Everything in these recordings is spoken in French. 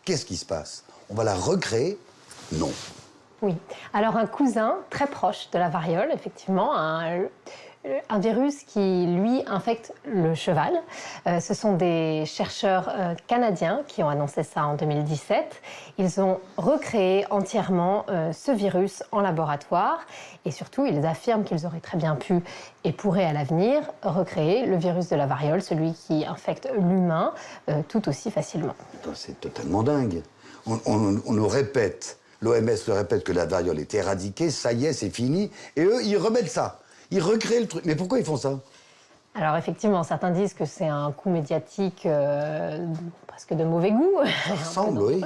qu'est-ce qui se passe? On va la recréer? Non. Oui. Alors un cousin très proche de la variole, effectivement, un virus qui, lui, infecte le cheval. Ce sont des chercheurs canadiens qui ont annoncé ça en 2017. Ils ont recréé entièrement ce virus en laboratoire et surtout, ils affirment qu'ils auraient très bien pu et pourraient à l'avenir recréer le virus de la variole, celui qui infecte l'humain, tout aussi facilement. C'est totalement dingue. On nous répète, l'OMS le répète que la variole est éradiquée, ça y est, c'est fini, et eux, ils remettent ça. Ils recréent le truc. Mais pourquoi ils font ça? Alors effectivement, certains disent que c'est un coup médiatique presque de mauvais goût. Ça ressemble, oui.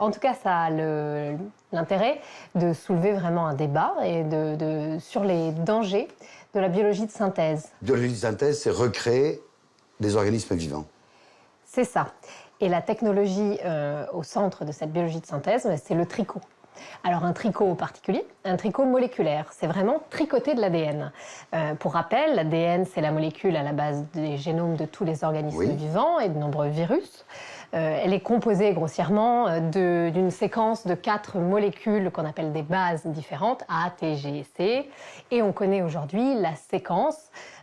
En tout cas, ça a l'intérêt de soulever vraiment un débat et sur les dangers de la biologie de synthèse. Biologie de synthèse, c'est recréer des organismes vivants. C'est ça. Et la technologie au centre de cette biologie de synthèse, c'est le tricot. Alors un tricot particulier, un tricot moléculaire, c'est vraiment tricoter de l'ADN. Pour rappel, l'ADN, c'est la molécule à la base des génomes de tous les organismes vivants et de nombreux virus. Elle est composée grossièrement d'une séquence de 4 molécules qu'on appelle des bases différentes, A, T, G et C. Et on connaît aujourd'hui la séquence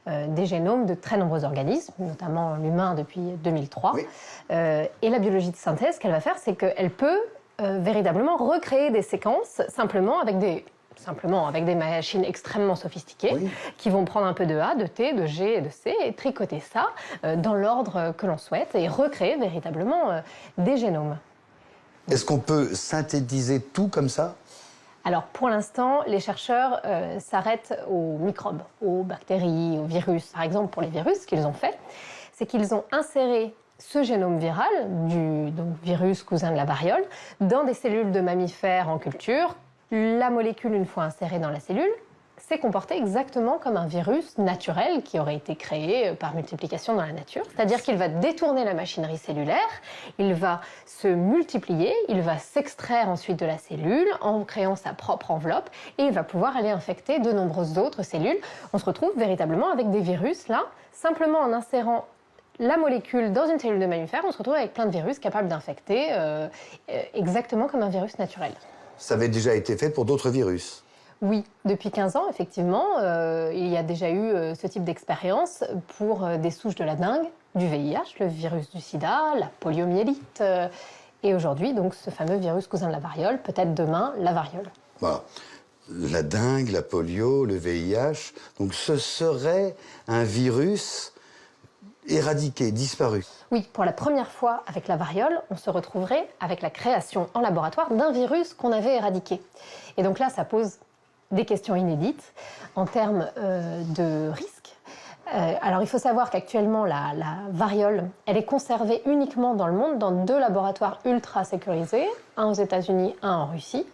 des génomes de très nombreux organismes, notamment l'humain depuis 2003. Oui. Et la biologie de synthèse, ce qu'elle va faire, c'est qu'elle peut véritablement recréer des séquences simplement avec des machines extrêmement sophistiquées qui vont prendre un peu de A, de T, de G et de C et tricoter ça dans l'ordre que l'on souhaite et recréer véritablement des génomes. Est-ce qu'on peut synthétiser tout comme ça? Alors pour l'instant, les chercheurs s'arrêtent aux microbes, aux bactéries, aux virus. Par exemple, pour les virus, ce qu'ils ont fait, c'est qu'ils ont inséré ce génome viral du virus cousin de la variole dans des cellules de mammifères en culture. La molécule, une fois insérée dans la cellule, s'est comportée exactement comme un virus naturel qui aurait été créé par multiplication dans la nature. C'est-à-dire qu'il va détourner la machinerie cellulaire, il va se multiplier, il va s'extraire ensuite de la cellule en créant sa propre enveloppe et il va pouvoir aller infecter de nombreuses autres cellules. On se retrouve véritablement avec des virus là, simplement en insérant la molécule dans une cellule de mammifère, on se retrouve avec plein de virus capables d'infecter exactement comme un virus naturel. Ça avait déjà été fait pour d'autres virus? Oui, depuis 15 ans, effectivement, il y a déjà eu ce type d'expérience pour des souches de la dengue, du VIH, le virus du sida, la poliomyélite, et aujourd'hui, donc, ce fameux virus cousin de la variole, peut-être demain, la variole. Voilà. La dengue, la polio, le VIH, donc ce serait un virus éradiqué, disparu. Oui, pour la première fois avec la variole, on se retrouverait avec la création en laboratoire d'un virus qu'on avait éradiqué. Et donc là, ça pose des questions inédites en termes de risque. Alors il faut savoir qu'actuellement, la variole, elle est conservée uniquement dans le monde dans 2 laboratoires ultra sécurisés, un aux États-Unis, un en Russie.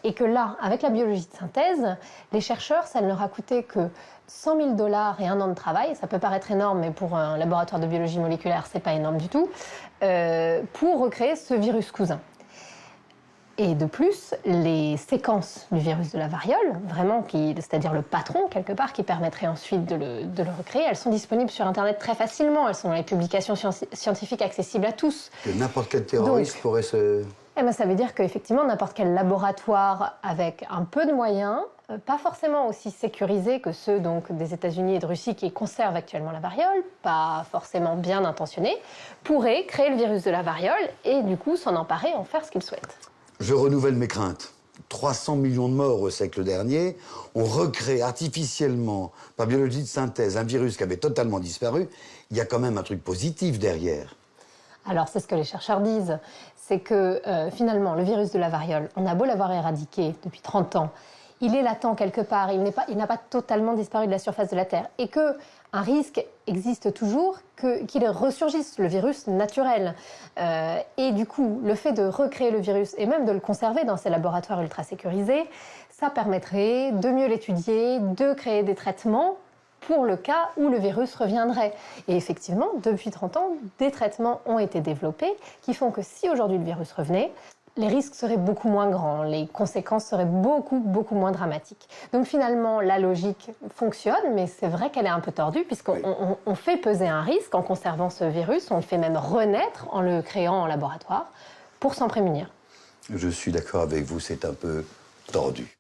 Et que là, avec la biologie de synthèse, les chercheurs, ça ne leur a coûté que $100 000 et 1 an de travail. Ça peut paraître énorme, mais pour un laboratoire de biologie moléculaire, c'est pas énorme du tout, pour recréer ce virus cousin. Et de plus, les séquences du virus de la variole, vraiment, c'est-à-dire le patron, quelque part, qui permettrait ensuite de le recréer, elles sont disponibles sur Internet très facilement. Elles sont dans les publications scientifiques accessibles à tous. Que n'importe quel terroriste pourrait se... Eh bien, ça veut dire qu'effectivement, n'importe quel laboratoire avec un peu de moyens, pas forcément aussi sécurisés que ceux donc, des États-Unis et de Russie qui conservent actuellement la variole, pas forcément bien intentionnés, pourrait créer le virus de la variole et du coup s'en emparer et en faire ce qu'il souhaite. Je renouvelle mes craintes. 300 millions de morts au siècle dernier, on recrée artificiellement, par biologie de synthèse, un virus qui avait totalement disparu. Il y a quand même un truc positif derrière. Alors, c'est ce que les chercheurs disent, c'est que finalement, le virus de la variole, on a beau l'avoir éradiqué depuis 30 ans, il est latent quelque part, il n'a pas totalement disparu de la surface de la Terre, et qu'un risque existe toujours qu'il ressurgisse, le virus naturel. Et du coup, le fait de recréer le virus, et même de le conserver dans ces laboratoires ultra sécurisés, ça permettrait de mieux l'étudier, de créer des traitements pour le cas où le virus reviendrait. Et effectivement, depuis 30 ans, des traitements ont été développés qui font que si aujourd'hui le virus revenait, les risques seraient beaucoup moins grands, les conséquences seraient beaucoup moins dramatiques. Donc finalement, la logique fonctionne, mais c'est vrai qu'elle est un peu tordue, puisqu'on fait peser un risque en conservant ce virus, on le fait même renaître en le créant en laboratoire, pour s'en prémunir. Je suis d'accord avec vous, c'est un peu tordu.